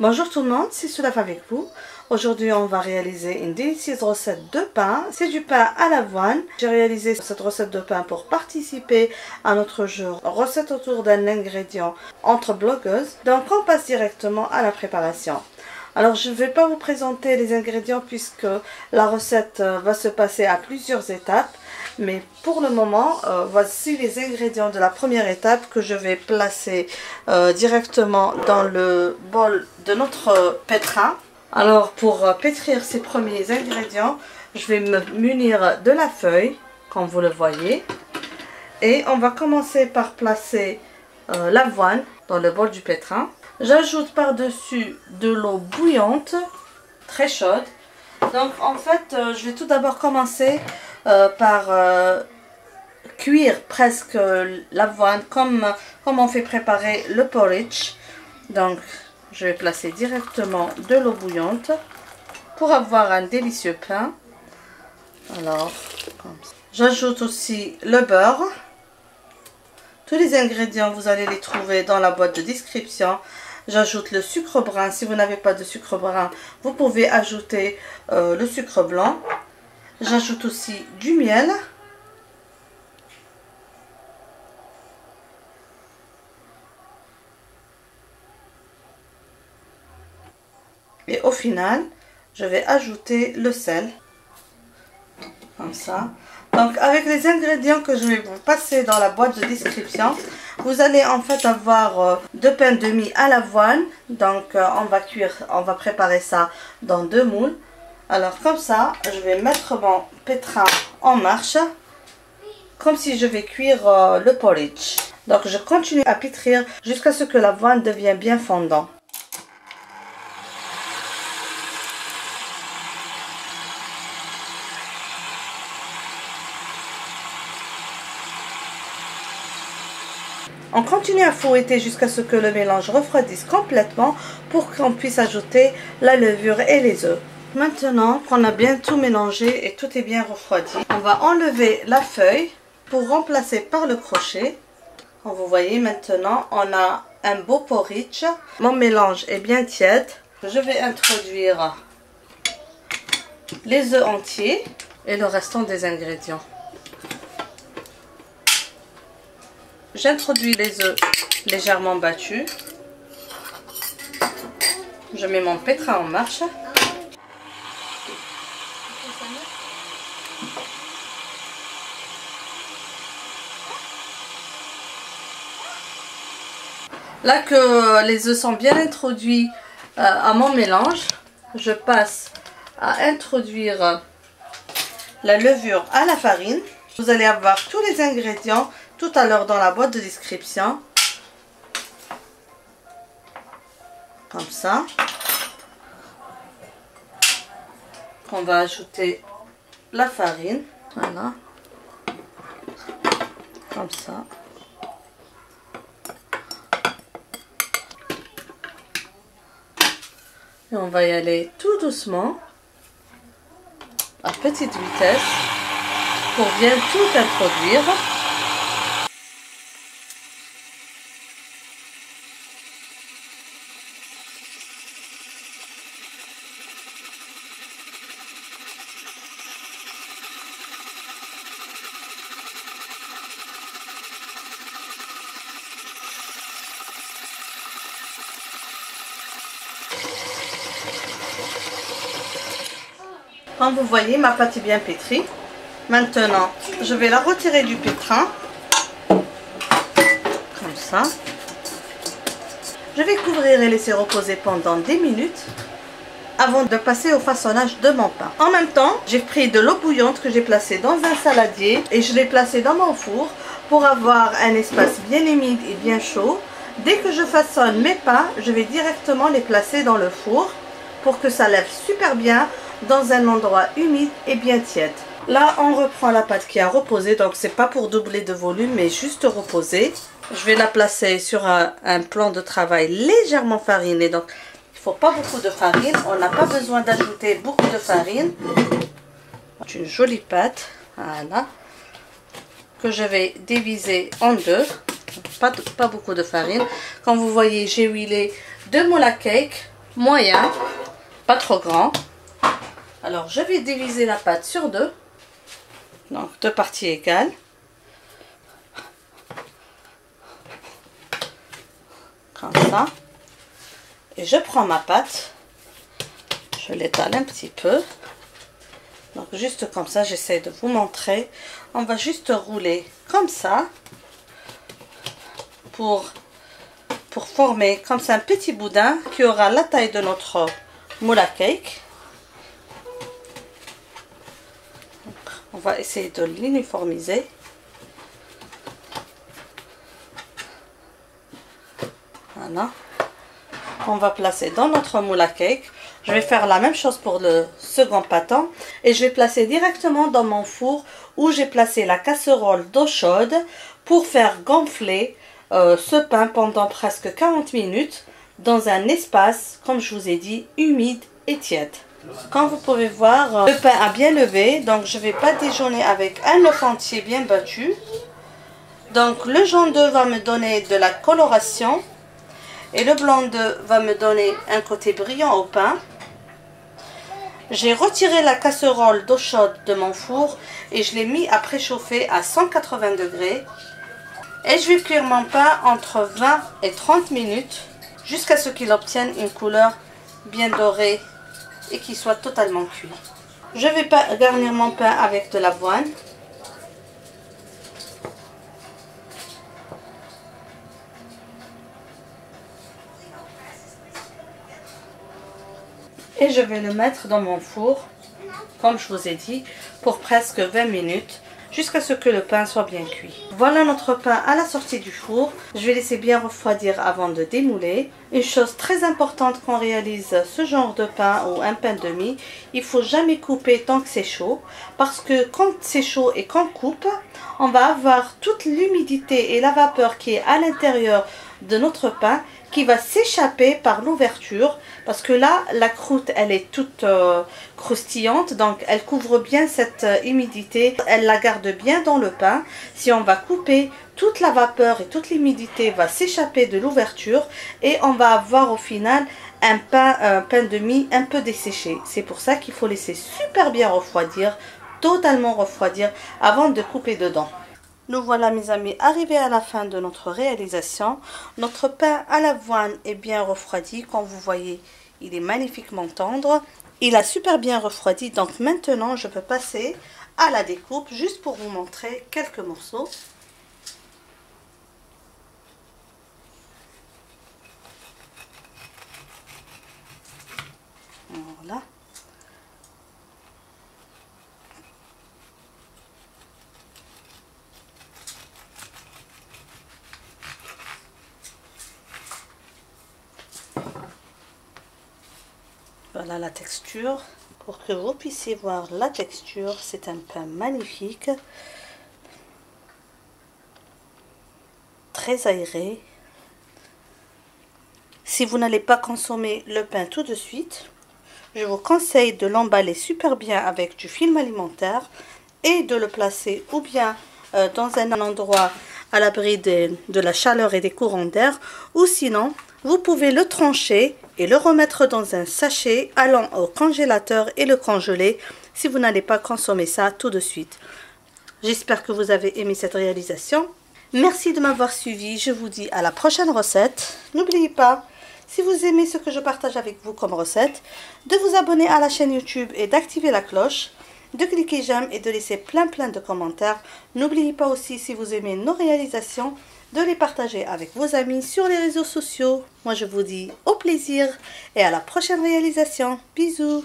Bonjour tout le monde, c'est Soulaf avec vous. Aujourd'hui, on va réaliser une délicieuse recette de pain. C'est du pain à l'avoine. J'ai réalisé cette recette de pain pour participer à notre jeu recette autour d'un ingrédient entre blogueuses. Donc, on passe directement à la préparation. Alors, je ne vais pas vous présenter les ingrédients puisque la recette va se passer à plusieurs étapes. Mais pour le moment, voici les ingrédients de la première étape que je vais placer directement dans le bol de notre pétrin. Alors pour pétrir ces premiers ingrédients, je vais me munir de la feuille, comme vous le voyez. Et on va commencer par placer l'avoine dans le bol du pétrin. J'ajoute par-dessus de l'eau bouillante, très chaude. Donc en fait, je vais tout d'abord commencer par cuire presque l'avoine comme on fait préparer le porridge. Donc je vais placer directement de l'eau bouillante pour avoir un délicieux pain. Alors, j'ajoute aussi le beurre. Tous les ingrédients, vous allez les trouver dans la boîte de description. J'ajoute le sucre brun. Si vous n'avez pas de sucre brun, vous pouvez ajouter le sucre blanc. J'ajoute aussi du miel. Et au final, je vais ajouter le sel. Comme ça. Donc avec les ingrédients que je vais vous passer dans la boîte de description, vous allez en fait avoir deux pains de mie à l'avoine. Donc on va préparer ça dans deux moules. Alors comme ça, je vais mettre mon pétrin en marche, comme si je vais cuire le porridge. Donc je continue à pétrir jusqu'à ce que l'avoine devienne bien fondant. On continue à fouetter jusqu'à ce que le mélange refroidisse complètement pour qu'on puisse ajouter la levure et les œufs. Maintenant qu'on a bien tout mélangé et tout est bien refroidi, on va enlever la feuille pour remplacer par le crochet. Comme vous voyez maintenant, on a un beau porridge. Mon mélange est bien tiède. Je vais introduire les œufs entiers et le restant des ingrédients. J'introduis les œufs légèrement battus. Je mets mon pétrin en marche. Là que les œufs sont bien introduits à mon mélange, je passe à introduire la levure à la farine. Vous allez avoir tous les ingrédients tout à l'heure dans la boîte de description. Comme ça. On va ajouter la farine. Voilà. Comme ça. Et on va y aller tout doucement, à petite vitesse, pour bien tout introduire. Comme vous voyez, ma pâte est bien pétrie. Maintenant, je vais la retirer du pétrin. Comme ça. Je vais couvrir et laisser reposer pendant 10 minutes avant de passer au façonnage de mon pain. En même temps, j'ai pris de l'eau bouillante que j'ai placée dans un saladier et je l'ai placée dans mon four pour avoir un espace bien humide et bien chaud. Dès que je façonne mes pains, je vais directement les placer dans le four pour que ça lève super bien dans un endroit humide et bien tiède. Là, on reprend la pâte qui a reposé, donc c'est pas pour doubler de volume, mais juste reposer. Je vais la placer sur un plan de travail légèrement fariné, donc il ne faut pas beaucoup de farine. On n'a pas besoin d'ajouter beaucoup de farine. Une jolie pâte, voilà, que je vais diviser en deux. Pas beaucoup de farine. Comme vous voyez, j'ai huilé 2 moules à cake moyen, pas trop grand. Alors je vais diviser la pâte sur deux, donc deux parties égales. Comme ça. Et je prends ma pâte, je l'étale un petit peu. Donc juste comme ça, j'essaie de vous montrer. On va juste rouler comme ça pour former comme ça un petit boudin qui aura la taille de notre moule à cake. Donc, on va essayer de l'uniformiser. Voilà. On va placer dans notre moule à cake. Je vais faire la même chose pour le second pâton et je vais placer directement dans mon four où j'ai placé la casserole d'eau chaude pour faire gonfler ce pain pendant presque 40 minutes dans un espace, comme je vous ai dit, humide et tiède. Comme vous pouvez voir, le pain a bien levé, donc je ne vais pas déjeuner avec un œuf entier bien battu. Donc le jaune d'œuf va me donner de la coloration et le blanc d'œuf va me donner un côté brillant au pain. J'ai retiré la casserole d'eau chaude de mon four et je l'ai mis à préchauffer à 180 degrés. Et je vais cuire mon pain entre 20 et 30 minutes jusqu'à ce qu'il obtienne une couleur bien dorée et qu'il soit totalement cuit. Je vais garnir mon pain avec de l'avoine. Et je vais le mettre dans mon four, comme je vous ai dit, pour presque 20 minutes, jusqu'à ce que le pain soit bien cuit. Voilà notre pain à la sortie du four. Je vais laisser bien refroidir avant de démouler. Une chose très importante quand on réalise ce genre de pain ou un pain de mie, il ne faut jamais couper tant que c'est chaud. Parce que quand c'est chaud et qu'on coupe, on va avoir toute l'humidité et la vapeur qui est à l'intérieur de notre pain qui va s'échapper par l'ouverture parce que là la croûte elle est toute croustillante, donc elle couvre bien cette humidité, elle la garde bien dans le pain. Si on va couper, toute la vapeur et toute l'humidité va s'échapper de l'ouverture et on va avoir au final un pain de mie un peu desséché. C'est pour ça qu'il faut laisser super bien refroidir, totalement refroidir avant de couper dedans. Nous voilà mes amis arrivés à la fin de notre réalisation. Notre pain à l'avoine est bien refroidi. Comme vous voyez, il est magnifiquement tendre. Il a super bien refroidi. Donc maintenant, je peux passer à la découpe juste pour vous montrer quelques morceaux. Voilà. Voilà la texture. Pour que vous puissiez voir la texture, c'est un pain magnifique, très aéré. Si vous n'allez pas consommer le pain tout de suite, je vous conseille de l'emballer super bien avec du film alimentaire et de le placer ou bien dans un endroit à l'abri de la chaleur et des courants d'air, ou sinon vous pouvez le trancher et le remettre dans un sachet allant au congélateur et le congeler si vous n'allez pas consommer ça tout de suite. J'espère que vous avez aimé cette réalisation. Merci de m'avoir suivi. Je vous dis à la prochaine recette. N'oubliez pas, si vous aimez ce que je partage avec vous comme recette, de vous abonner à la chaîne YouTube et d'activer la cloche, de cliquer j'aime et de laisser plein de commentaires. N'oubliez pas aussi, si vous aimez nos réalisations, de les partager avec vos amis sur les réseaux sociaux. Moi je vous dis au plaisir et à la prochaine réalisation. Bisous.